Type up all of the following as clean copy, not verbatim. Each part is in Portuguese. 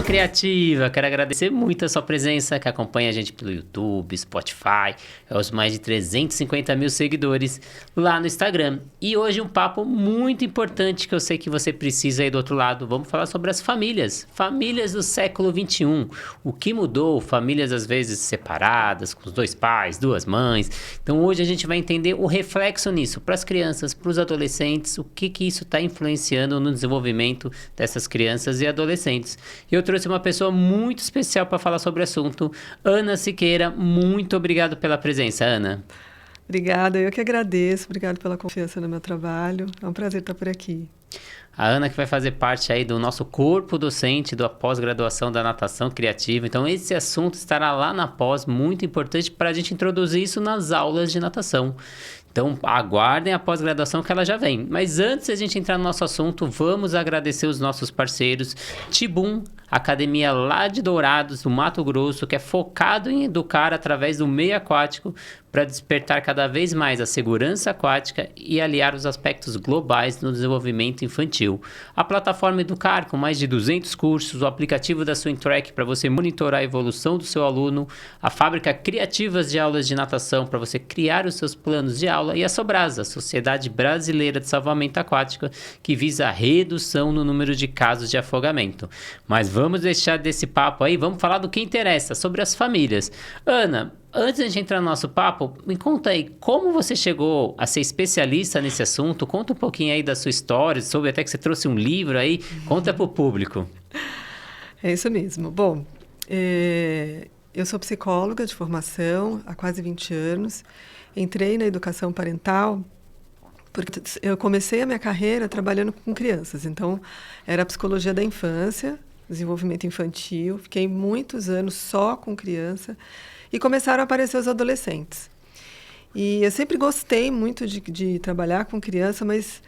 Criativa, quero agradecer muito a sua presença, que acompanha a gente pelo YouTube, Spotify, aos mais de 350 mil seguidores lá no Instagram. E hoje um papo muito importante que eu sei que você precisa aí do outro lado. Vamos falar sobre as famílias do século XXI. O que mudou? Famílias às vezes separadas, com os dois pais, duas mães. Então hoje a gente vai entender o reflexo nisso, para as crianças, para os adolescentes, o que isso está influenciando no desenvolvimento dessas crianças e adolescentes. E eu trouxe uma pessoa muito especial para falar sobre o assunto, Ana Siqueira. Muito obrigado pela presença, Ana. Obrigada, eu que agradeço. Obrigado pela confiança no meu trabalho. É um prazer estar por aqui. A Ana que vai fazer parte aí do nosso corpo docente da pós-graduação da natação criativa. Então esse assunto estará lá na pós, muito importante para a gente introduzir isso nas aulas de natação. Então aguardem a pós-graduação que ela já vem. Mas antes de a gente entrar no nosso assunto, vamos agradecer os nossos parceiros. Tibum, academia lá de Dourados, do Mato Grosso, que é focado em educar através do meio aquático para despertar cada vez mais a segurança aquática e aliar os aspectos globais no desenvolvimento infantil. A plataforma Educar, com mais de 200 cursos, o aplicativo da SwimTrack para você monitorar a evolução do seu aluno, a fábrica Criativas de Aulas de Natação para você criar os seus planos de aula e a Sobrasa, a Sociedade Brasileira de Salvamento Aquático, que visa a redução no número de casos de afogamento. Mas vamos deixar desse papo aí, vamos falar do que interessa, sobre as famílias. Ana, antes de a gente entrar no nosso papo, me conta aí, como você chegou a ser especialista nesse assunto? Conta um pouquinho aí da sua história, soube até que você trouxe um livro aí, conta para o público. É isso mesmo. Bom, eu sou psicóloga de formação há quase 20 anos, entrei na educação parental porque eu comecei a minha carreira trabalhando com crianças, então era a psicologia da infância, desenvolvimento infantil, fiquei muitos anos só com criança e começaram a aparecer os adolescentes. E eu sempre gostei muito de trabalhar com criança, mas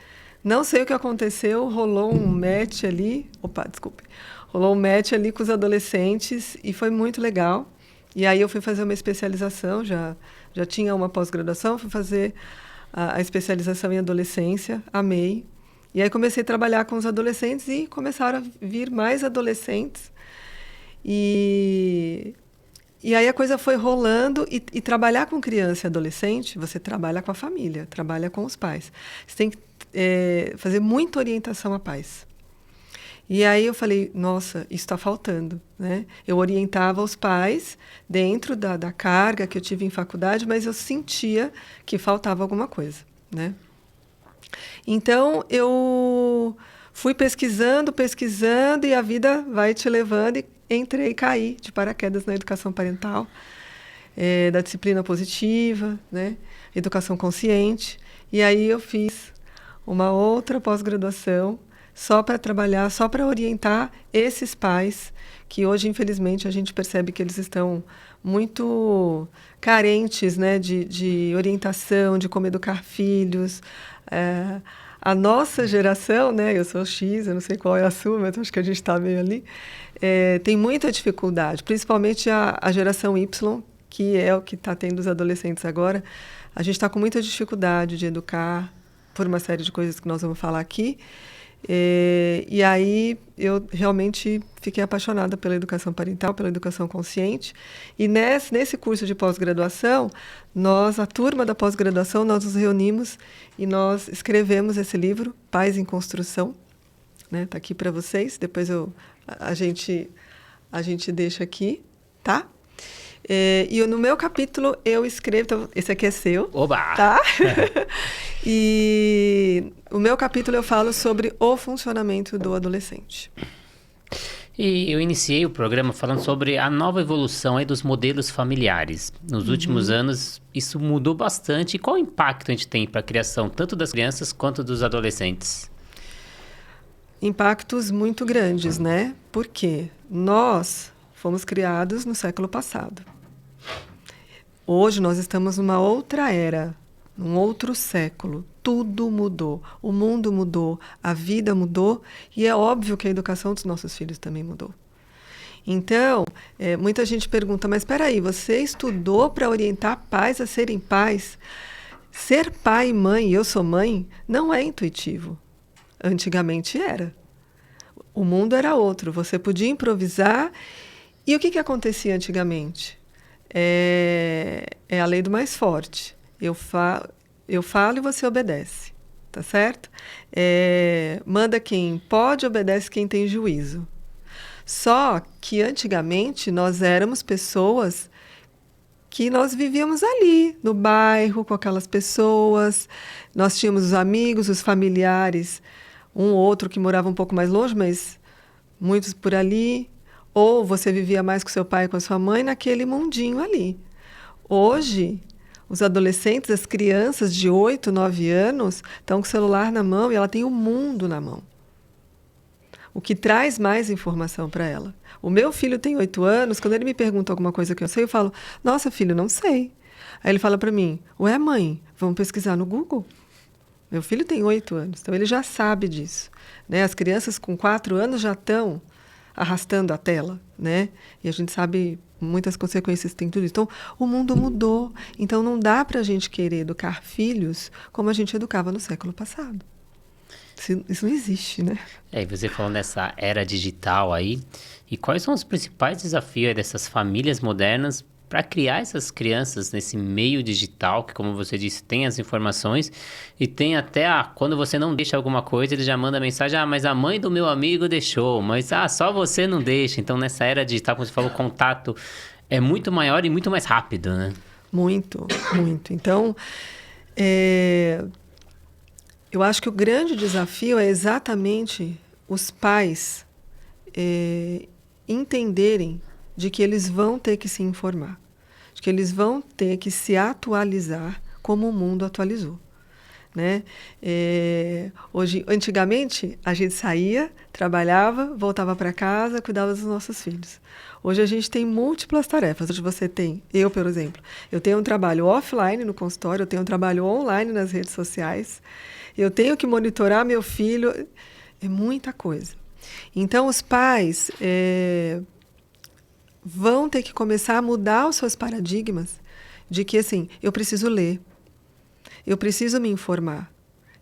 não sei o que aconteceu, rolou um match ali com os adolescentes e foi muito legal. E aí eu fui fazer uma especialização, já tinha uma pós-graduação, fui fazer a especialização em adolescência, amei. E aí comecei a trabalhar com os adolescentes e começaram a vir mais adolescentes. E aí a coisa foi rolando e trabalhar com criança e adolescente, você trabalha com a família, trabalha com os pais. Você tem que fazer muita orientação a pais. E aí eu falei, nossa, isso está faltando, né? Eu orientava os pais dentro da carga que eu tive em faculdade, mas eu sentia que faltava alguma coisa, né? Então, eu fui pesquisando e a vida vai te levando e caí de paraquedas na educação parental, da disciplina positiva, né? Educação consciente. E aí eu fiz uma outra pós-graduação só para trabalhar, só para orientar esses pais que hoje, infelizmente, a gente percebe que eles estão muito carentes, né, de orientação, de como educar filhos. A nossa geração, né, eu sou X, eu não sei qual é a sua, mas acho que a gente está meio ali, tem muita dificuldade, principalmente a geração Y, que é o que está tendo os adolescentes agora. A gente está com muita dificuldade de educar por uma série de coisas que nós vamos falar aqui. E aí eu realmente fiquei apaixonada pela educação parental, pela educação consciente, e nesse curso de pós-graduação, a turma da pós-graduação, nós nos reunimos e nós escrevemos esse livro, Pais em Construção, né? Tá aqui para vocês, depois a gente deixa aqui, tá? E no meu capítulo eu escrevo, então, esse aqui é seu. Oba! Tá? E o meu capítulo eu falo sobre o funcionamento do adolescente. E eu iniciei o programa falando sobre a nova evolução aí dos modelos familiares. Nos últimos anos, isso mudou bastante. E qual impacto a gente tem para a criação tanto das crianças quanto dos adolescentes? Impactos muito grandes, né? Porque nós fomos criados no século passado. Hoje nós estamos numa outra era, num outro século. Tudo mudou, o mundo mudou, a vida mudou e é óbvio que a educação dos nossos filhos também mudou. Então, muita gente pergunta, mas espera aí, você estudou para orientar pais a serem pais? Ser pai e mãe, eu sou mãe, não é intuitivo. Antigamente era. O mundo era outro, você podia improvisar. E o que acontecia antigamente? É a lei do mais forte. Eu falo e você obedece, tá certo? Manda quem pode, obedece quem tem juízo. Só que antigamente nós éramos pessoas que nós vivíamos ali, no bairro, com aquelas pessoas. Nós tínhamos os amigos, os familiares, um ou outro que morava um pouco mais longe, mas muitos por ali. Ou você vivia mais com seu pai e com a sua mãe naquele mundinho ali. Hoje, os adolescentes, as crianças de 8, 9 anos, estão com o celular na mão e ela tem o mundo na mão. O que traz mais informação para ela. O meu filho tem 8 anos, quando ele me pergunta alguma coisa que eu sei, eu falo, nossa, filho, não sei. Aí ele fala para mim, ué, mãe, vamos pesquisar no Google? Meu filho tem 8 anos, então ele já sabe disso. Né? As crianças com 4 anos já estão arrastando a tela, né? E a gente sabe muitas consequências tem tudo isso. Então, o mundo mudou. Então, não dá para a gente querer educar filhos como a gente educava no século passado. Isso não existe, né? E você falou nessa era digital aí, e quais são os principais desafios dessas famílias modernas para criar essas crianças nesse meio digital, que como você disse, tem as informações e tem até, quando você não deixa alguma coisa, ele já manda mensagem, mas a mãe do meu amigo deixou, mas só você não deixa. Então, nessa era digital, como você falou, o contato é muito maior e muito mais rápido, né? Muito, muito. Então, eu acho que o grande desafio é exatamente os pais entenderem de que eles vão ter que se informar, de que eles vão ter que se atualizar como o mundo atualizou. Né? Antigamente, a gente saía, trabalhava, voltava para casa, cuidava dos nossos filhos. Hoje a gente tem múltiplas tarefas. Hoje você tem, eu, por exemplo, eu tenho um trabalho offline no consultório, eu tenho um trabalho online nas redes sociais, eu tenho que monitorar meu filho, é muita coisa. Então, os pais vão ter que começar a mudar os seus paradigmas de que, assim, eu preciso ler, eu preciso me informar,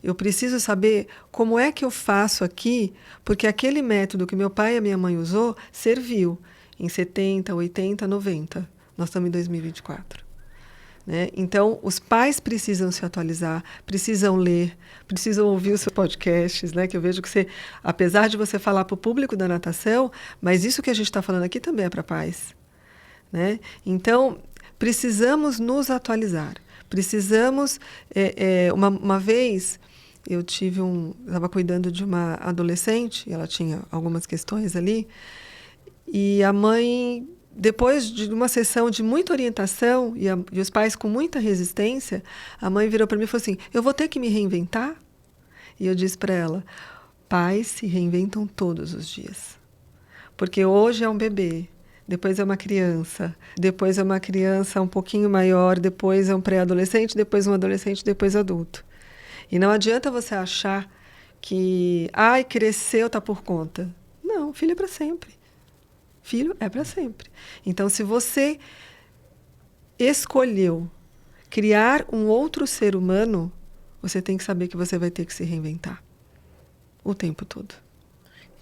eu preciso saber como é que eu faço aqui, porque aquele método que meu pai e a minha mãe usou serviu em 70, 80, 90. Nós estamos em 2024. Né? Então, os pais precisam se atualizar, precisam ler, precisam ouvir os seus podcasts, né? Que eu vejo que você, apesar de você falar para o público da natação, mas isso que a gente está falando aqui também é para pais. Né? Então, precisamos nos atualizar. Precisamos... uma vez, eu estava cuidando de uma adolescente, ela tinha algumas questões ali, e a mãe... Depois de uma sessão de muita orientação e os pais com muita resistência, a mãe virou para mim e falou assim, eu vou ter que me reinventar? E eu disse para ela, pais se reinventam todos os dias. Porque hoje é um bebê, depois é uma criança um pouquinho maior, depois é um pré-adolescente, depois um adolescente, depois adulto. E não adianta você achar que, cresceu, está por conta. Não, filho é para sempre. Filho é para sempre. Então, se você escolheu criar um outro ser humano, você tem que saber que você vai ter que se reinventar o tempo todo.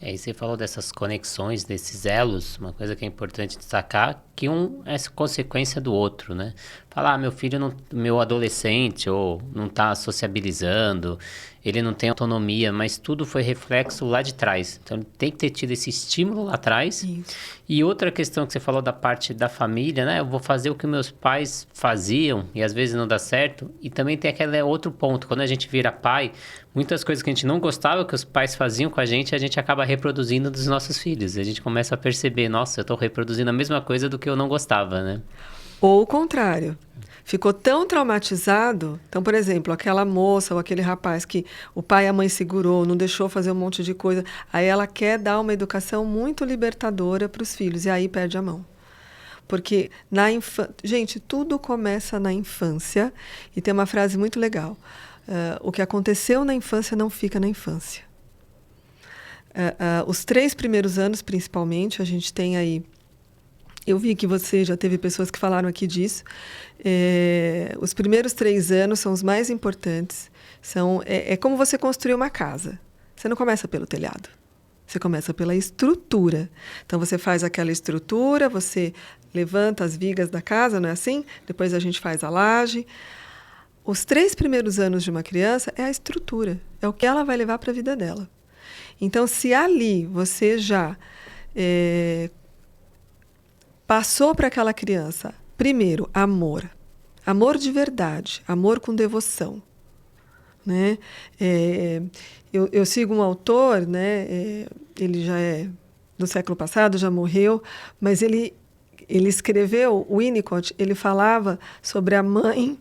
E você falou dessas conexões, desses elos, uma coisa que é importante destacar, que um é consequência do outro, né? Falar, meu filho, meu adolescente, ou não está sociabilizando, ele não tem autonomia, mas tudo foi reflexo lá de trás. Então, ele tem que ter tido esse estímulo lá atrás. Isso. E outra questão que você falou da parte da família, né? Eu vou fazer o que meus pais faziam e às vezes não dá certo. E também tem aquele outro ponto, quando a gente vira pai, muitas coisas que a gente não gostava que os pais faziam com a gente acaba reproduzindo dos nossos filhos. E a gente começa a perceber, nossa, eu estou reproduzindo a mesma coisa do que eu não gostava, né? Ou o contrário. Ficou tão traumatizado. Então, por exemplo, aquela moça ou aquele rapaz que o pai e a mãe segurou, não deixou fazer um monte de coisa. Aí ela quer dar uma educação muito libertadora para os filhos. E aí perde a mão. Porque gente, tudo começa na infância. E tem uma frase muito legal. O que aconteceu na infância não fica na infância. Os 3 primeiros anos, principalmente, a gente tem aí... Eu vi que você já teve pessoas que falaram aqui disso. Os primeiros 3 anos são os mais importantes. É como você construir uma casa. Você não começa pelo telhado. Você começa pela estrutura. Então, você faz aquela estrutura, você levanta as vigas da casa, não é assim? Depois a gente faz a laje. Os 3 primeiros anos de uma criança é a estrutura. É o que ela vai levar para a vida dela. Então, se ali você já passou para aquela criança, primeiro, amor. Amor de verdade. Amor com devoção. Né? Eu sigo um autor, né? Ele já é do século passado, já morreu, mas ele escreveu, o Winnicott, ele falava sobre a mãe,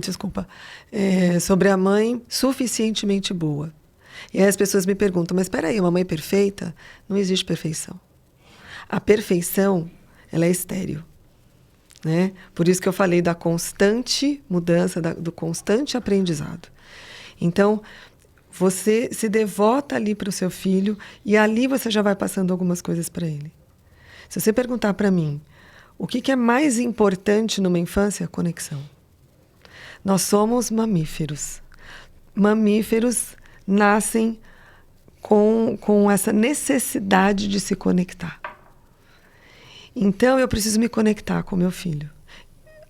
desculpa, sobre a mãe suficientemente boa. E aí as pessoas me perguntam, mas espera aí, uma mãe perfeita? Não existe perfeição. A perfeição, ela é estéril. Né? Por isso que eu falei da constante mudança, do constante aprendizado. Então, você se devota ali para o seu filho e ali você já vai passando algumas coisas para ele. Se você perguntar para mim, o que é mais importante numa infância? Conexão. Nós somos mamíferos. Mamíferos nascem com essa necessidade de se conectar. Então, eu preciso me conectar com meu filho.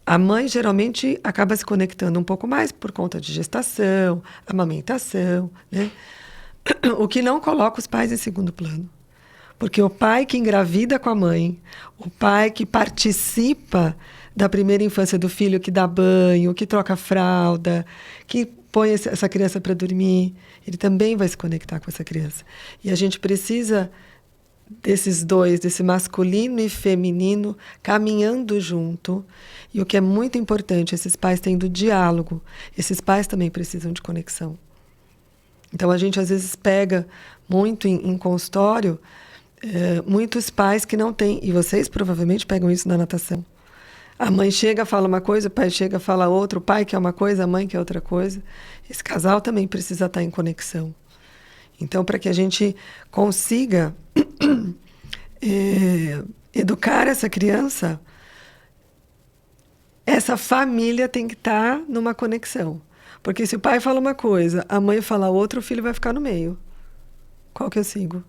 A mãe geralmente acaba se conectando um pouco mais por conta de gestação, amamentação, né? O que não coloca os pais em segundo plano. Porque o pai que engravida com a mãe, o pai que participa da primeira infância do filho, que dá banho, que troca fralda, que põe essa criança para dormir, ele também vai se conectar com essa criança. E a gente precisa desses dois, desse masculino e feminino, caminhando junto. E o que é muito importante, esses pais tendo diálogo. Esses pais também precisam de conexão. Então, a gente, às vezes, pega muito em consultório, muitos pais que não têm, e vocês provavelmente pegam isso na natação. A mãe chega, fala uma coisa, o pai chega, fala outra, o pai quer uma coisa, a mãe quer outra coisa. Esse casal também precisa estar em conexão. Então, para que a gente consiga educar essa criança, essa família tem que estar numa conexão. Porque se o pai fala uma coisa, a mãe fala outra, o filho vai ficar no meio. Qual que eu sigo?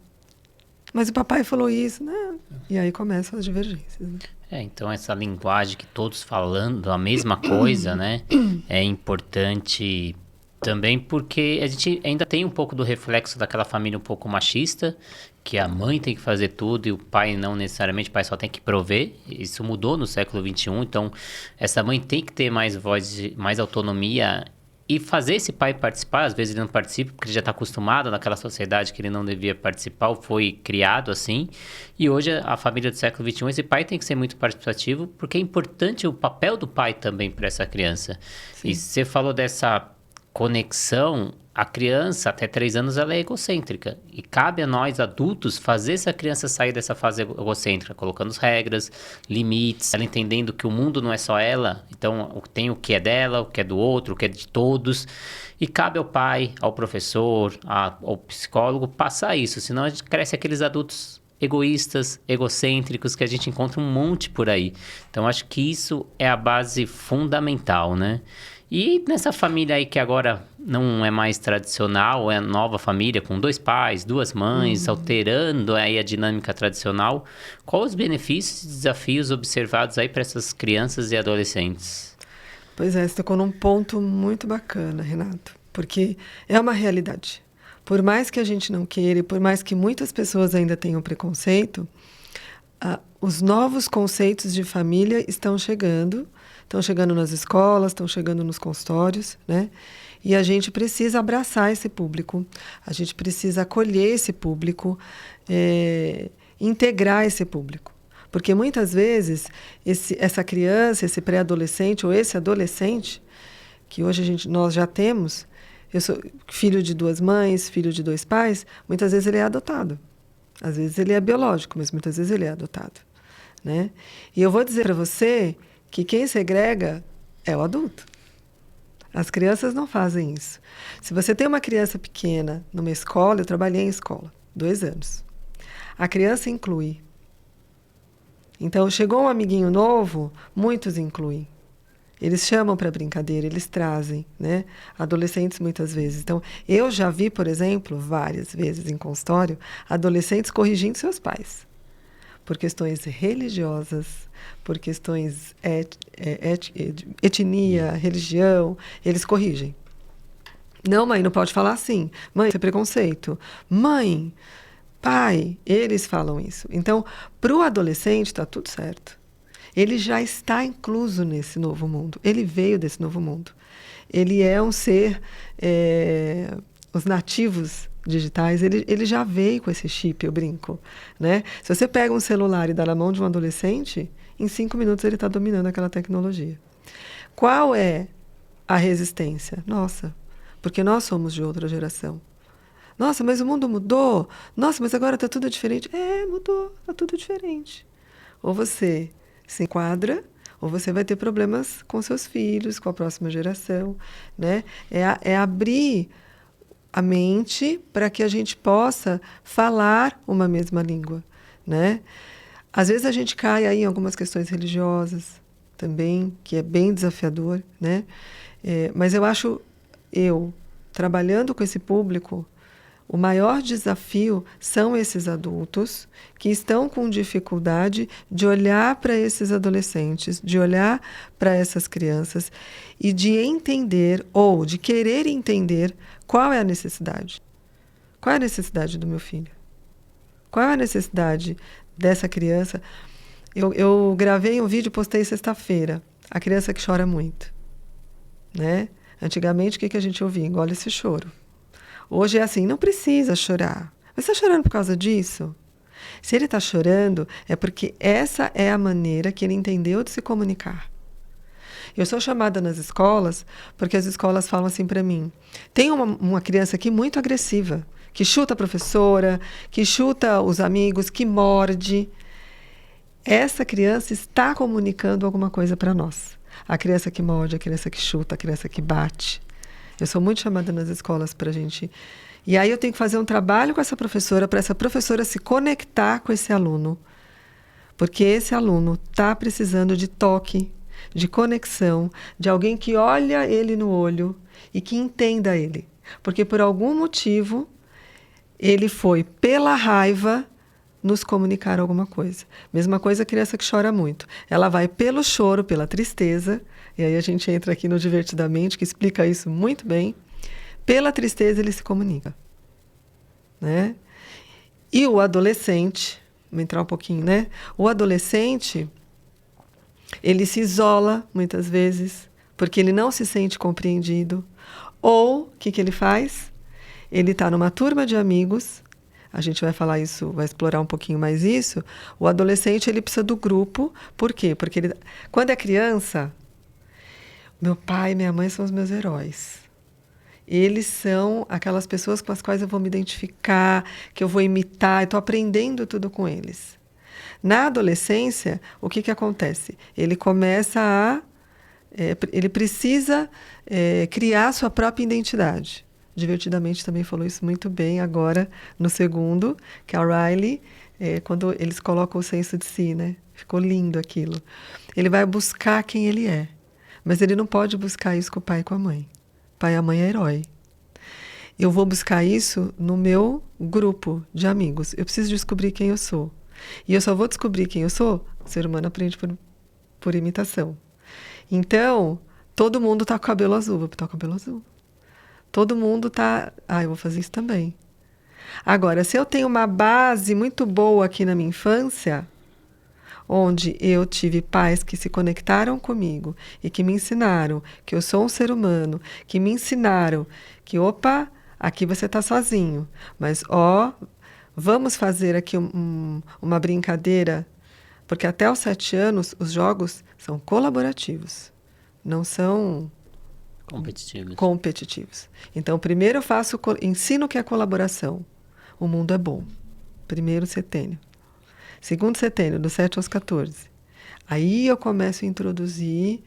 Mas o papai falou isso, né? E aí começam as divergências. Né? Então essa linguagem que todos falando a mesma coisa, né? É importante também porque a gente ainda tem um pouco do reflexo daquela família um pouco machista, que a mãe tem que fazer tudo e o pai não necessariamente, o pai só tem que prover. Isso mudou no século XXI, então essa mãe tem que ter mais voz, mais autonomia e fazer esse pai participar. Às vezes ele não participa porque ele já está acostumado naquela sociedade que ele não devia participar ou foi criado assim. E hoje a família do século XXI, esse pai tem que ser muito participativo porque é importante o papel do pai também para essa criança. Sim. E você falou dessa conexão, a criança até 3 anos ela é egocêntrica e cabe a nós adultos fazer essa criança sair dessa fase egocêntrica, colocando regras, limites, ela entendendo que o mundo não é só ela, então tem o que é dela, o que é do outro, o que é de todos, e cabe ao pai, ao professor, ao psicólogo passar isso, senão a gente cresce aqueles adultos egoístas, egocêntricos, que a gente encontra um monte por aí. Então acho que isso é a base fundamental, né? E nessa família aí que agora não é mais tradicional, é a nova família com 2 pais, 2 mães, alterando aí a dinâmica tradicional, quais os benefícios e desafios observados aí para essas crianças e adolescentes? Pois é, você tocou num ponto muito bacana, Renato, porque é uma realidade. Por mais que a gente não queira e por mais que muitas pessoas ainda tenham preconceito, os novos conceitos de família estão chegando nas escolas, estão chegando nos consultórios, né? E a gente precisa abraçar esse público, a gente precisa acolher esse público, integrar esse público. Porque muitas vezes essa criança, esse pré-adolescente ou esse adolescente, que hoje nós já temos, eu sou filho de 2 mães, filho de 2 pais, muitas vezes ele é adotado. Às vezes ele é biológico, mas muitas vezes ele é adotado. Né? E eu vou dizer para você que quem segrega é o adulto. As crianças não fazem isso. Se você tem uma criança pequena numa escola, eu trabalhei em escola, 2 anos. A criança inclui. Então, chegou um amiguinho novo, muitos incluem. Eles chamam para brincadeira, eles trazem, né? Adolescentes muitas vezes. Então, eu já vi, por exemplo, várias vezes em consultório, adolescentes corrigindo seus pais. Por questões religiosas, por questões etnia, religião, eles corrigem. Não, mãe, não pode falar assim. Mãe, isso é preconceito. Mãe, pai, eles falam isso. Então, para o adolescente, está tudo certo. Ele já está incluso nesse novo mundo. Ele veio desse novo mundo. Ele é um ser... os nativos digitais, ele já veio com esse chip, eu brinco. Né? Se você pega um celular e dá na mão de um adolescente, em 5 minutos ele está dominando aquela tecnologia. Qual é a resistência? Nossa, porque nós somos de outra geração. Nossa, mas o mundo mudou. Nossa, mas agora está tudo diferente. Mudou, está tudo diferente. Ou você se enquadra, ou você vai ter problemas com seus filhos, com a próxima geração. Né? É abrir a mente para que a gente possa falar uma mesma língua. Né? Às vezes a gente cai aí em algumas questões religiosas também, que é bem desafiador. Né? Mas eu acho, trabalhando com esse público, o maior desafio são esses adultos que estão com dificuldade de olhar para esses adolescentes, de olhar para essas crianças e de entender ou de querer entender qual é a necessidade. Qual é a necessidade do meu filho? Qual é a necessidade dessa criança? Eu gravei um vídeo e postei sexta-feira. A criança que chora muito. Né? Antigamente, o que a gente ouvia? Engole esse choro. Hoje é assim, não precisa chorar. Mas está chorando por causa disso? Se ele está chorando, é porque essa é a maneira que ele entendeu de se comunicar. Eu sou chamada nas escolas, porque as escolas falam assim para mim, tem uma criança aqui muito agressiva, que chuta a professora, que chuta os amigos, que morde. Essa criança está comunicando alguma coisa para nós. A criança que morde, a criança que chuta, a criança que bate. Eu sou muito chamada nas escolas para a gente... E aí eu tenho que fazer um trabalho com essa professora, para essa professora se conectar com esse aluno. Porque esse aluno está precisando de toque, de conexão, de alguém que olha ele no olho e que entenda ele. Porque por algum motivo, ele foi, pela raiva, nos comunicar alguma coisa. Mesma coisa a criança que chora muito. Ela vai pelo choro, pela tristeza... E aí a gente entra aqui no Divertidamente, que explica isso muito bem. Pela tristeza ele se comunica. Né? E o adolescente, vou entrar um pouquinho, né? O adolescente, ele se isola muitas vezes, porque ele não se sente compreendido. Ou, o que ele faz? Ele está numa turma de amigos, a gente vai falar isso, vai explorar um pouquinho mais isso. O adolescente, ele precisa do grupo. Por quê? Porque ele, quando é criança... Meu pai e minha mãe são os meus heróis. Eles são aquelas pessoas com as quais eu vou me identificar, que eu vou imitar, eu estou aprendendo tudo com eles. Na adolescência, o que acontece? Ele começa ele precisa criar sua própria identidade. Divertidamente também falou isso muito bem agora, no segundo, que a Riley, quando eles colocam o senso de si, né? Ficou lindo aquilo. Ele vai buscar quem ele é. Mas ele não pode buscar isso com o pai e com a mãe. O pai e a mãe é herói. Eu vou buscar isso no meu grupo de amigos. Eu preciso descobrir quem eu sou. E eu só vou descobrir quem eu sou, o ser humano aprende por imitação. Então, todo mundo está com o cabelo azul, vou pintar o cabelo azul. Todo mundo está... eu vou fazer isso também. Agora, se eu tenho uma base muito boa aqui na minha infância... onde eu tive pais que se conectaram comigo e que me ensinaram que eu sou um ser humano, que me ensinaram que, opa, aqui você está sozinho, mas, vamos fazer aqui uma brincadeira, porque até os 7 anos os jogos são colaborativos, não são competitivos. Então, primeiro eu ensino o que é colaboração. O mundo é bom. Primeiro setênio. Segundo setênio, dos 7 aos 14. Aí eu começo a introduzir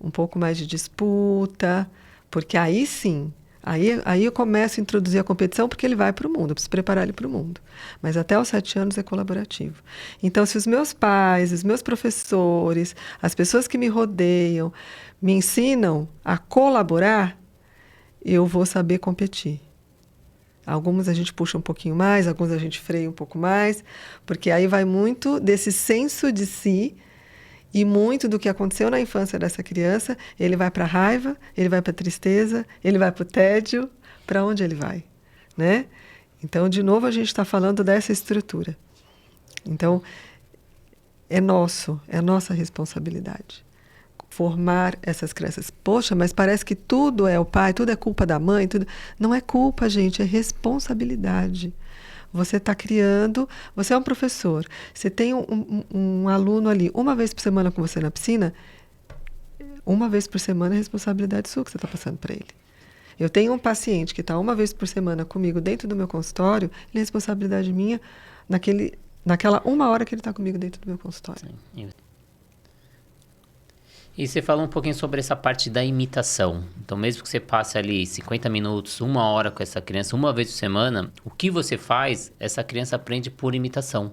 um pouco mais de disputa, porque aí sim, Aí eu começo a introduzir a competição porque ele vai para o mundo, eu preciso preparar ele para o mundo. Mas até os 7 anos é colaborativo. Então, se os meus pais, os meus professores, as pessoas que me rodeiam me ensinam a colaborar, eu vou saber competir. Alguns a gente puxa um pouquinho mais, alguns a gente freia um pouco mais, porque aí vai muito desse senso de si e muito do que aconteceu na infância dessa criança, ele vai para a raiva, ele vai para a tristeza, ele vai para o tédio, para onde ele vai, né? Então, de novo, a gente está falando dessa estrutura. Então, é a nossa responsabilidade formar essas crianças. Poxa, mas parece que tudo é o pai, tudo é culpa da mãe, tudo... Não é culpa, gente, é responsabilidade. Você está criando, você é um professor, você tem um aluno ali, uma vez por semana com você na piscina, uma vez por semana é responsabilidade sua que você está passando para ele. Eu tenho um paciente que está uma vez por semana comigo dentro do meu consultório, ele é responsabilidade minha naquela 1 hora que ele está comigo dentro do meu consultório. Sim. E você falou um pouquinho sobre essa parte da imitação. Então, mesmo que você passe ali 50 minutos, 1 hora com essa criança, uma vez por semana, o que você faz, essa criança aprende por imitação.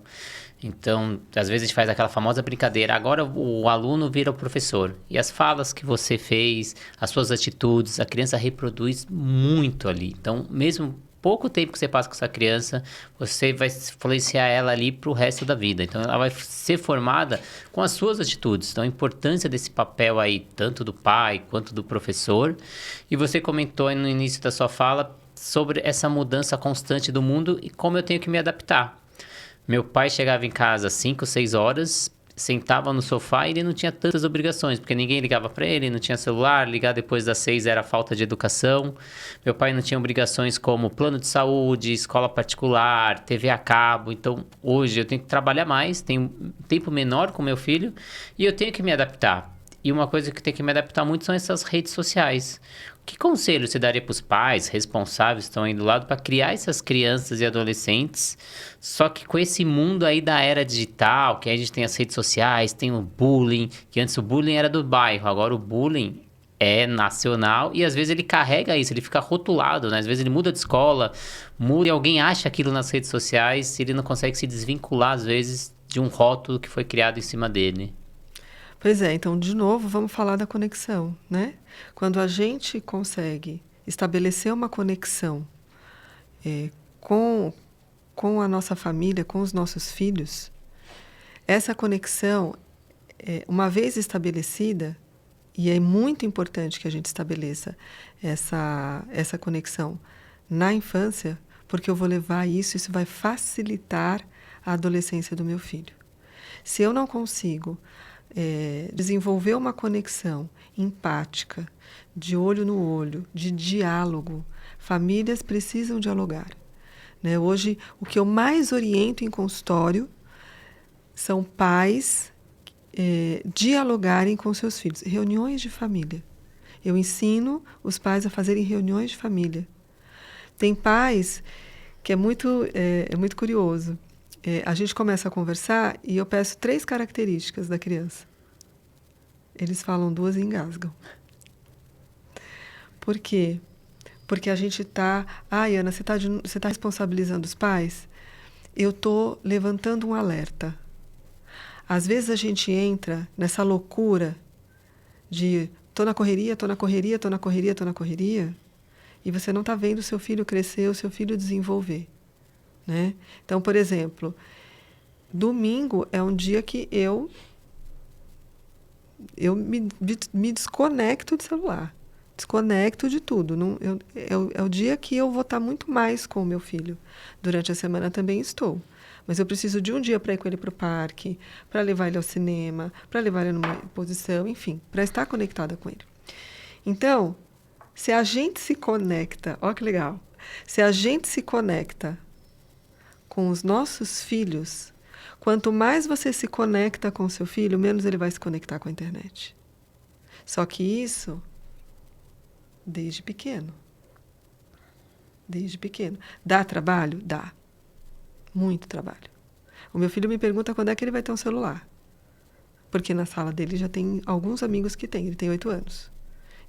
Então, às vezes a gente faz aquela famosa brincadeira, agora o aluno vira o professor. E as falas que você fez, as suas atitudes, a criança reproduz muito ali. Então, mesmo pouco tempo que você passa com essa criança, você vai influenciar ela ali para o resto da vida. Então, ela vai ser formada com as suas atitudes. Então, a importância desse papel aí, tanto do pai quanto do professor. E você comentou aí no início da sua fala sobre essa mudança constante do mundo e como eu tenho que me adaptar. Meu pai chegava em casa às 5, 6 horas, sentava no sofá e ele não tinha tantas obrigações, porque ninguém ligava para ele, não tinha celular, ligar depois das 6 era falta de educação. Meu pai não tinha obrigações como plano de saúde, escola particular, TV a cabo. Então, hoje eu tenho que trabalhar mais, tenho um tempo menor com meu filho e eu tenho que me adaptar. E uma coisa que eu tenho que me adaptar muito são essas redes sociais. Que conselho você daria para os pais responsáveis que estão aí do lado para criar essas crianças e adolescentes, só que com esse mundo aí da era digital, que a gente tem as redes sociais, tem o bullying, que antes o bullying era do bairro, agora o bullying é nacional e às vezes ele carrega isso, ele fica rotulado, né? Às vezes ele muda de escola, muda e alguém acha aquilo nas redes sociais, ele não consegue se desvincular às vezes de um rótulo que foi criado em cima dele. Pois é, então, de novo, vamos falar da conexão, né? Quando a gente consegue estabelecer uma conexão com a nossa família, com os nossos filhos, essa conexão, uma vez estabelecida, e é muito importante que a gente estabeleça essa conexão na infância, porque eu vou levar isso vai facilitar a adolescência do meu filho. Se eu não consigo desenvolver uma conexão empática, de olho no olho, de diálogo. Famílias precisam dialogar, né? Hoje, o que eu mais oriento em consultório são pais dialogarem com seus filhos. Reuniões de família. Eu ensino os pais a fazerem reuniões de família. Tem pais que é muito curioso. A gente começa a conversar e eu peço 3 características da criança. Eles falam 2 e engasgam. Por quê? Porque a gente está... Ai, Ana, você tá responsabilizando os pais? Eu estou levantando um alerta. Às vezes a gente entra nessa loucura de tô na correria, e você não está vendo o seu filho crescer, o seu filho desenvolver. Né? Então, por exemplo, domingo é um dia que eu me desconecto do celular, desconecto de tudo. É o dia que eu vou estar muito mais com o meu filho. Durante a semana também estou. Mas eu preciso de um dia para ir com ele para o parque, para levar ele ao cinema, para levar ele numa exposição, enfim, para estar conectada com ele. Então, se a gente se conecta, olha que legal, se a gente se conecta com os nossos filhos, quanto mais você se conecta com o seu filho, menos ele vai se conectar com a internet. Só que isso, desde pequeno. Desde pequeno. Dá trabalho? Dá. Muito trabalho. O meu filho me pergunta quando é que ele vai ter um celular. Porque na sala dele já tem alguns amigos que têm. Ele tem 8 anos.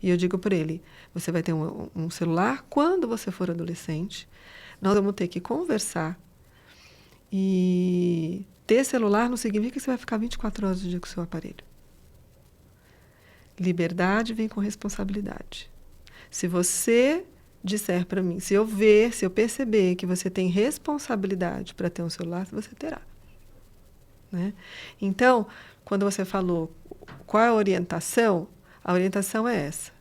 E eu digo para ele, você vai ter um celular quando você for adolescente. Nós vamos ter que conversar. E ter celular não significa que você vai ficar 24 horas do dia com o seu aparelho. Liberdade vem com responsabilidade. Se você disser para mim, se eu perceber que você tem responsabilidade para ter um celular, você terá. Né? Então, quando você falou qual é a orientação é essa.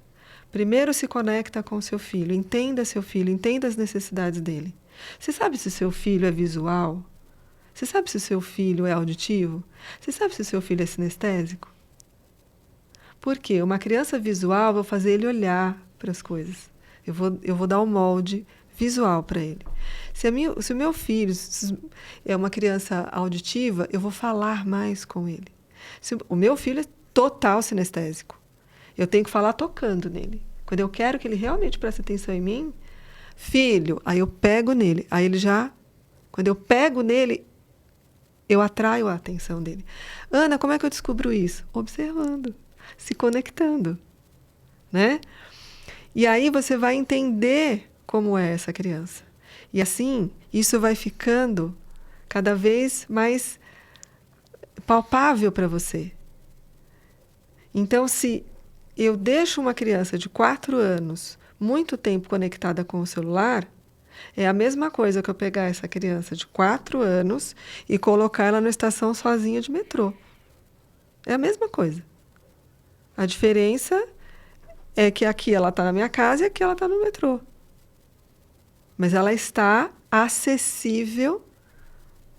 Primeiro se conecta com o seu filho, entenda as necessidades dele. Você sabe se seu filho é visual? Você sabe se seu filho é auditivo? Você sabe se seu filho é sinestésico? Por quê? Uma criança visual, eu vou fazer ele olhar para as coisas. Eu vou dar um molde visual para ele. Se o meu filho é uma criança auditiva, eu vou falar mais com ele. O meu filho é total sinestésico. Eu tenho que falar tocando nele. Quando eu quero que ele realmente preste atenção em mim, filho, aí eu pego nele. Quando eu pego nele, eu atraio a atenção dele. Ana, como é que eu descubro isso? Observando, se conectando, né? E aí você vai entender como é essa criança. E assim, isso vai ficando cada vez mais palpável para você. Então, se eu deixo uma criança de 4 anos muito tempo conectada com o celular, é a mesma coisa que eu pegar essa criança de 4 anos e colocar ela na estação sozinha de metrô. É a mesma coisa. A diferença é que aqui ela está na minha casa e aqui ela está no metrô. Mas ela está acessível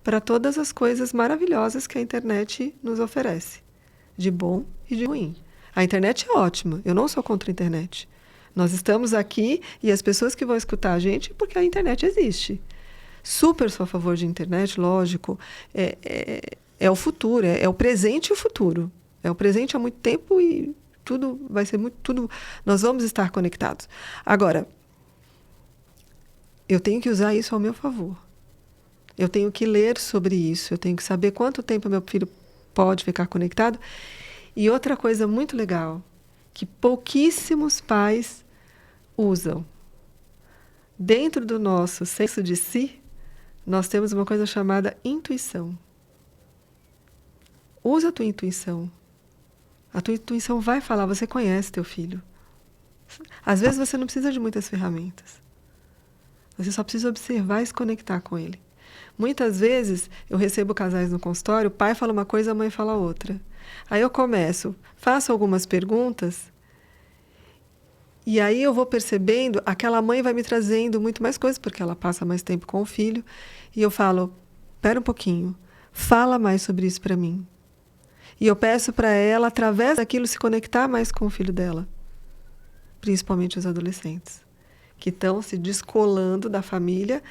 para todas as coisas maravilhosas que a internet nos oferece, de bom e de ruim. A internet é ótima, eu não sou contra a internet. Nós estamos aqui e as pessoas que vão escutar a gente, porque a internet existe. Super sou a favor de internet, lógico, é o futuro, é o presente e o futuro. É o presente há muito tempo e tudo vai ser nós vamos estar conectados. Agora, eu tenho que usar isso ao meu favor. Eu tenho que ler sobre isso, eu tenho que saber quanto tempo meu filho pode ficar conectado. E outra coisa muito legal, que pouquíssimos pais usam. Dentro do nosso senso de si, nós temos uma coisa chamada intuição. Usa a tua intuição. A tua intuição vai falar, você conhece teu filho. Às vezes você não precisa de muitas ferramentas. Você só precisa observar e se conectar com ele. Muitas vezes eu recebo casais no consultório, o pai fala uma coisa, a mãe fala outra. Aí eu faço algumas perguntas e aí eu vou percebendo, aquela mãe vai me trazendo muito mais coisas, porque ela passa mais tempo com o filho, e eu falo, espera um pouquinho, fala mais sobre isso para mim. E eu peço para ela, através daquilo, se conectar mais com o filho dela, principalmente os adolescentes, que estão se descolando da família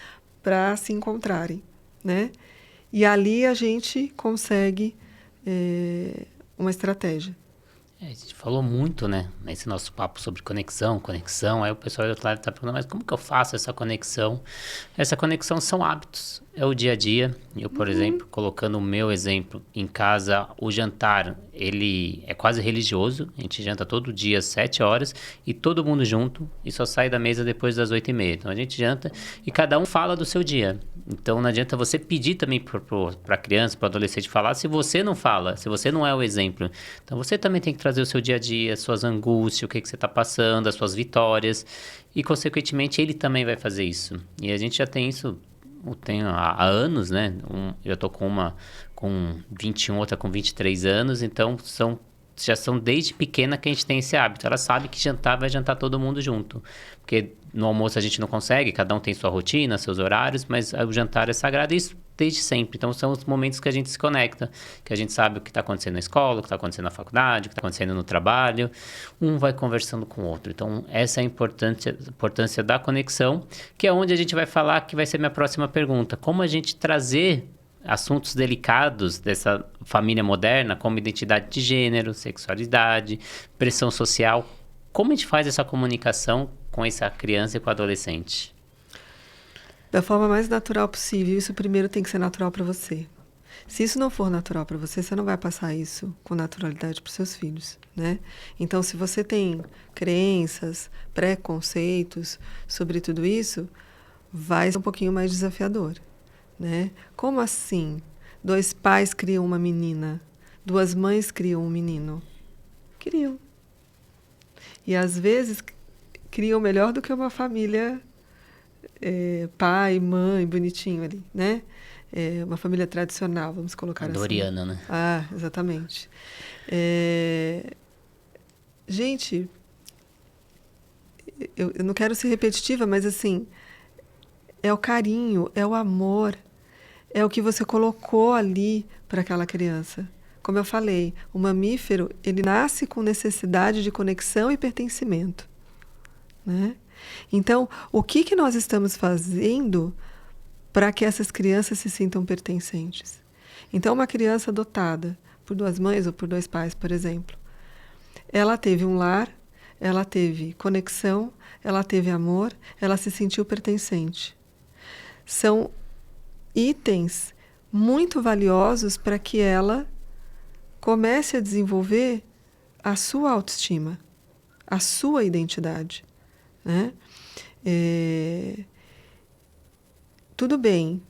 para se encontrarem, né? E ali a gente consegue uma estratégia. A gente falou muito, né, nesse nosso papo sobre conexão, aí o pessoal do outro lado está perguntando, mas como que eu faço essa conexão? Essa conexão são hábitos, é o dia a dia. Eu, por exemplo, colocando o meu exemplo, em casa, o jantar, ele é quase religioso, a gente janta todo dia às 7 horas e todo mundo junto e só sai da mesa depois das 8h30. Então a gente janta e cada um fala do seu dia. Então não adianta você pedir também para a criança, para o adolescente falar, se você não fala, se você não é o exemplo. Então você também tem que trazer o seu dia a dia, suas angústias, o que você está passando, as suas vitórias. E consequentemente ele também vai fazer isso. E a gente já tem isso há anos, né? Eu tô com uma com 21, outra com 23 anos, então já são desde pequena que a gente tem esse hábito. Ela sabe que vai jantar todo mundo junto. Porque no almoço a gente não consegue, cada um tem sua rotina, seus horários, mas o jantar é sagrado, isso desde sempre. Então são os momentos que a gente se conecta, que a gente sabe o que está acontecendo na escola, o que está acontecendo na faculdade, o que está acontecendo no trabalho. Um vai conversando com o outro. Então essa é a importância da conexão, que é onde a gente vai falar, que vai ser minha próxima pergunta. Como a gente trazer assuntos delicados dessa família moderna, como identidade de gênero, sexualidade, pressão social. Como a gente faz essa comunicação com essa criança e com o adolescente? Da forma mais natural possível. Isso primeiro tem que ser natural para você. Se isso não for natural para você, você não vai passar isso com naturalidade para os seus filhos, né? Então, se você tem crenças, preconceitos sobre tudo isso, vai ser um pouquinho mais desafiador, né? Como assim? 2 pais criam uma menina, 2 mães criam um menino. Criam. E às vezes criam melhor do que uma família pai, mãe, bonitinho ali, né? Uma família tradicional, vamos colocar assim. Doriana, né? Ah, exatamente. Gente, eu não quero ser repetitiva, mas assim, é o carinho, é o amor, é o que você colocou ali para aquela criança. Como eu falei, o mamífero, ele nasce com necessidade de conexão e pertencimento, né? Então, o que nós estamos fazendo para que essas crianças se sintam pertencentes? Então, uma criança adotada por 2 mães ou por 2 pais, por exemplo, ela teve um lar, ela teve conexão, ela teve amor, ela se sentiu pertencente. São itens muito valiosos para que ela comece a desenvolver a sua autoestima, a sua identidade, né? Tudo bem,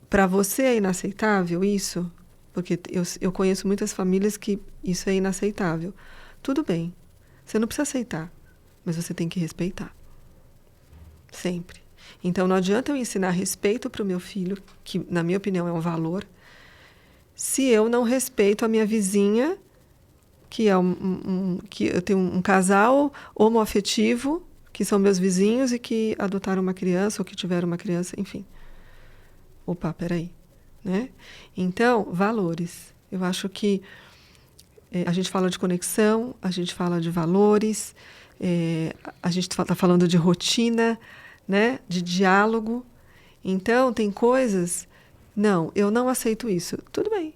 para você é inaceitável isso? Porque eu conheço muitas famílias que isso é inaceitável. Tudo bem, você não precisa aceitar, mas você tem que respeitar. Sempre. Então, não adianta eu ensinar respeito para o meu filho, que, na minha opinião, é um valor, se eu não respeito a minha vizinha, que é que eu tenho um casal homoafetivo, que são meus vizinhos e que adotaram uma criança ou que tiveram uma criança, enfim. Opa, peraí, né? Então, valores. Eu acho que a gente fala de conexão, a gente fala de valores, a gente está falando de rotina, né? De diálogo. Então, tem coisas... Não, eu não aceito isso. Tudo bem,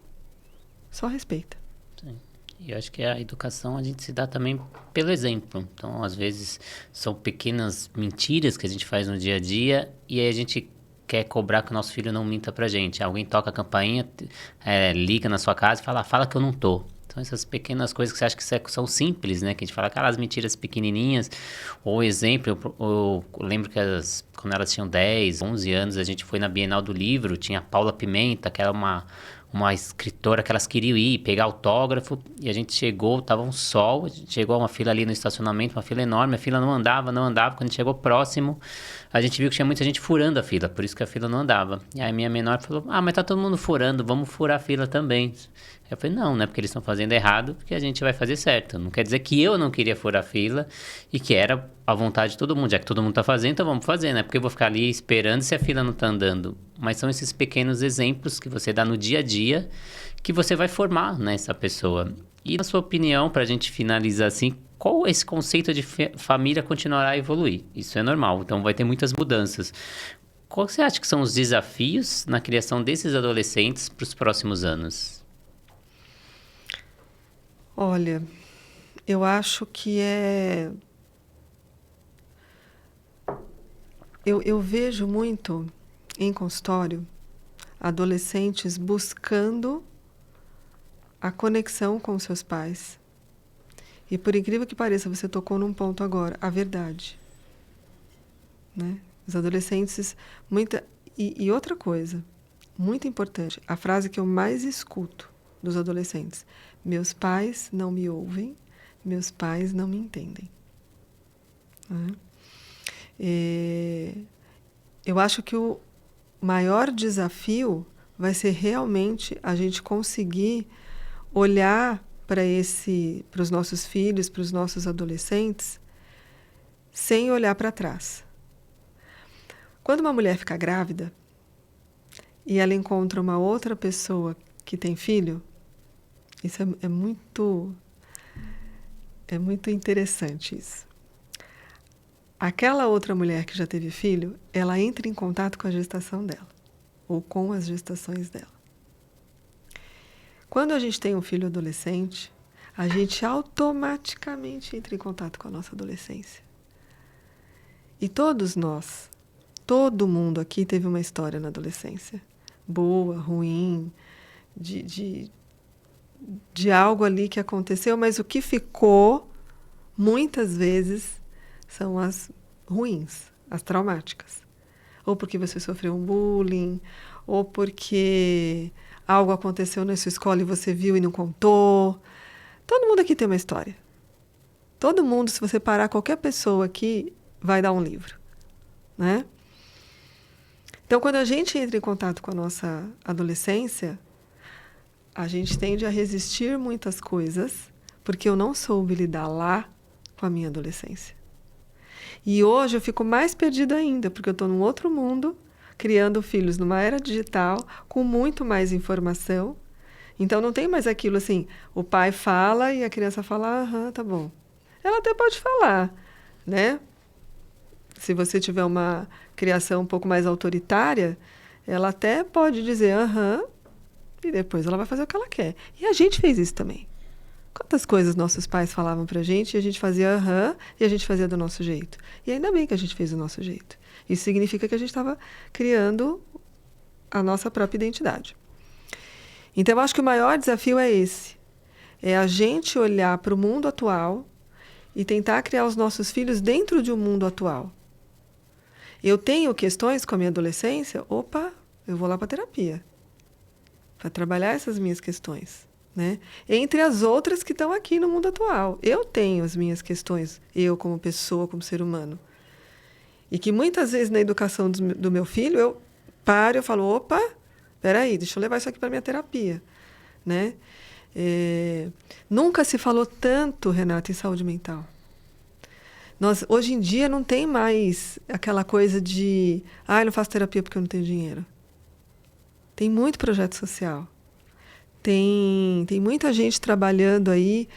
só respeita. Sim. E eu acho que a educação a gente se dá também pelo exemplo. Então, às vezes, são pequenas mentiras que a gente faz no dia a dia e aí a gente quer cobrar que o nosso filho não minta pra gente. Alguém toca a campainha, liga na sua casa e fala que eu não tô. Então, essas pequenas coisas que você acha que são simples, né? Que a gente fala aquelas mentiras pequenininhas. Ou exemplo, eu lembro que quando elas tinham 10, 11 anos, a gente foi na Bienal do Livro, tinha a Paula Pimenta, que era uma escritora que elas queriam ir, pegar autógrafo, e a gente chegou, tava um sol, a gente chegou a uma fila ali no estacionamento, uma fila enorme, a fila não andava, quando a gente chegou próximo, a gente viu que tinha muita gente furando a fila, por isso que a fila não andava. E aí a minha menor falou, mas tá todo mundo furando, vamos furar a fila também. Eu falei, não é porque eles estão fazendo errado, porque a gente vai fazer certo. Não quer dizer que eu não queria furar a fila e que era a vontade de todo mundo. Já que todo mundo tá fazendo, então vamos fazer, né? Porque eu vou ficar ali esperando se a fila não tá andando. Mas são esses pequenos exemplos que você dá no dia a dia que você vai formar nessa pessoa. E na sua opinião, pra gente finalizar assim, qual esse conceito de família continuará a evoluir? Isso é normal, então vai ter muitas mudanças. Qual você acha que são os desafios na criação desses adolescentes para os próximos anos? Olha, eu acho que Eu vejo muito em consultório adolescentes buscando a conexão com seus pais. E por incrível que pareça, você tocou num ponto agora, a verdade. Né? Os adolescentes, e outra coisa, muito importante, a frase que eu mais escuto dos adolescentes: meus pais não me ouvem, meus pais não me entendem. Né? Eu acho que o maior desafio vai ser realmente a gente conseguir olhar para os nossos filhos, para os nossos adolescentes, sem olhar para trás. Quando uma mulher fica grávida e ela encontra uma outra pessoa que tem filho, isso é muito interessante isso. Aquela outra mulher que já teve filho, ela entra em contato com a gestação dela, ou com as gestações dela. Quando a gente tem um filho adolescente, a gente automaticamente entra em contato com a nossa adolescência. E todos nós, todo mundo aqui teve uma história na adolescência. boa, ruim, de algo ali que aconteceu, mas o que ficou, muitas vezes, são as ruins, as traumáticas. Ou porque você sofreu um bullying, ou porque algo aconteceu na sua escola e você viu e não contou. Todo mundo aqui tem uma história. Todo mundo, se você parar qualquer pessoa aqui, vai dar um livro, né? Então, quando a gente entra em contato com a nossa adolescência, a gente tende a resistir muitas coisas, porque eu não soube lidar lá com a minha adolescência. E hoje eu fico mais perdida ainda, porque eu estou num outro mundo, criando filhos numa era digital, com muito mais informação. Então, não tem mais aquilo assim, o pai fala e a criança fala, aham, tá bom. Ela até pode falar, né? Se você tiver uma criação um pouco mais autoritária, ela até pode dizer aham, e depois ela vai fazer o que ela quer. E a gente fez isso também. Quantas coisas nossos pais falavam pra gente e a gente fazia aham e a gente fazia do nosso jeito. E ainda bem que a gente fez do nosso jeito. Isso significa que a gente estava criando a nossa própria identidade. Então, eu acho que o maior desafio é esse. É a gente olhar para o mundo atual e tentar criar os nossos filhos dentro de um mundo atual. Eu tenho questões com a minha adolescência, opa, eu vou lá para a terapia, para trabalhar essas minhas questões, né? Entre as outras que estão aqui no mundo atual. Eu tenho as minhas questões, eu como pessoa, como ser humano. E que muitas vezes na educação do meu filho, eu paro e falo, opa, peraí, deixa eu levar isso aqui para minha terapia, né? Nunca se falou tanto, Renata, em saúde mental. Hoje em dia não tem mais aquela coisa de eu não faço terapia porque eu não tenho dinheiro. Tem muito projeto social. Tem muita gente trabalhando aí,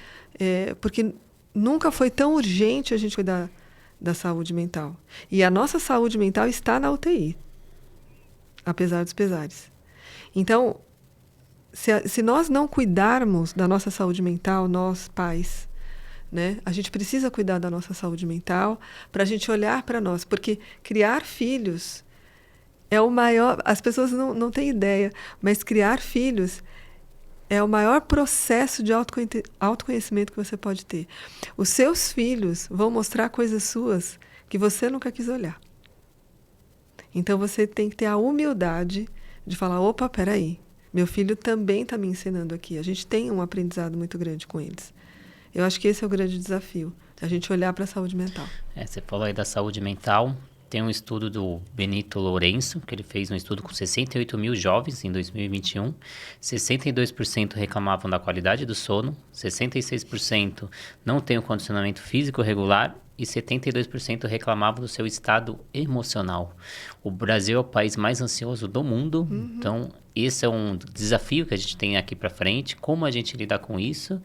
porque nunca foi tão urgente a gente cuidar da saúde mental. E a nossa saúde mental está na UTI, apesar dos pesares. Então, se nós não cuidarmos da nossa saúde mental, nós, pais, né, a gente precisa cuidar da nossa saúde mental para a gente olhar para nós. Porque criar filhos é o maior... As pessoas não têm ideia, mas criar filhos é o maior processo de autoconhecimento que você pode ter. Os seus filhos vão mostrar coisas suas que você nunca quis olhar. Então, você tem que ter a humildade de falar, opa, peraí, meu filho também está me ensinando aqui. A gente tem um aprendizado muito grande com eles. Eu acho que esse é o grande desafio, a gente olhar para a saúde mental. Você falou aí da saúde mental. Tem um estudo do Benito Lourenço, que ele fez um estudo com 68 mil jovens em 2021. 62% reclamavam da qualidade do sono, 66% não têm um condicionamento físico regular e 72% reclamavam do seu estado emocional. O Brasil é o país mais ansioso do mundo, então esse é um desafio que a gente tem aqui para frente, como a gente lidar com isso.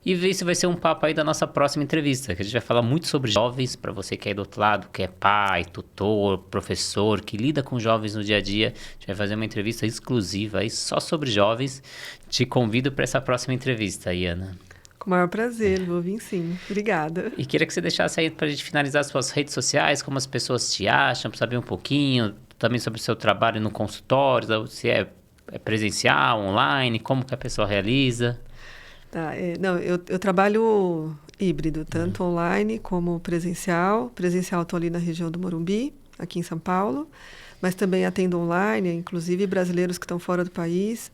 E esse vai ser um papo aí da nossa próxima entrevista, que a gente vai falar muito sobre jovens, para você que é do outro lado, que é pai, tutor, professor, que lida com jovens no dia a dia. A gente vai fazer uma entrevista exclusiva aí só sobre jovens. Te convido para essa próxima entrevista, Iana. Com o maior prazer, vou vir sim. Obrigada. E queria que você deixasse aí para a gente finalizar as suas redes sociais, como as pessoas te acham, para saber um pouquinho também sobre o seu trabalho no consultório, se é presencial, online, como que a pessoa realiza. Tá, eu trabalho híbrido, tanto online como presencial. Presencial estou ali na região do Morumbi, aqui em São Paulo, mas também atendo online, inclusive brasileiros que estão fora do país.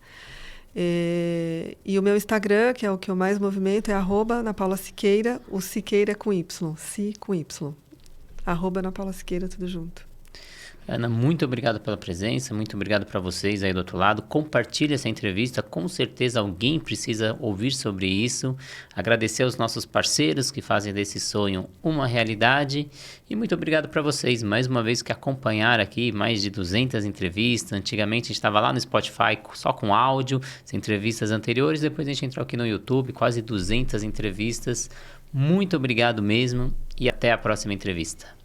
E o meu Instagram, que é o que eu mais movimento, é @AnaPaulaSiqueira, o Siqueira com Y, Si com Y. @AnaPaulaSiqueira, tudo junto. Ana, muito obrigado pela presença, muito obrigado para vocês aí do outro lado. Compartilhe essa entrevista, com certeza alguém precisa ouvir sobre isso. Agradecer aos nossos parceiros que fazem desse sonho uma realidade. E muito obrigado para vocês, mais uma vez, que acompanharam aqui mais de 200 entrevistas. Antigamente a gente estava lá no Spotify só com áudio, as entrevistas anteriores. Depois a gente entrou aqui no YouTube, quase 200 entrevistas. Muito obrigado mesmo e até a próxima entrevista.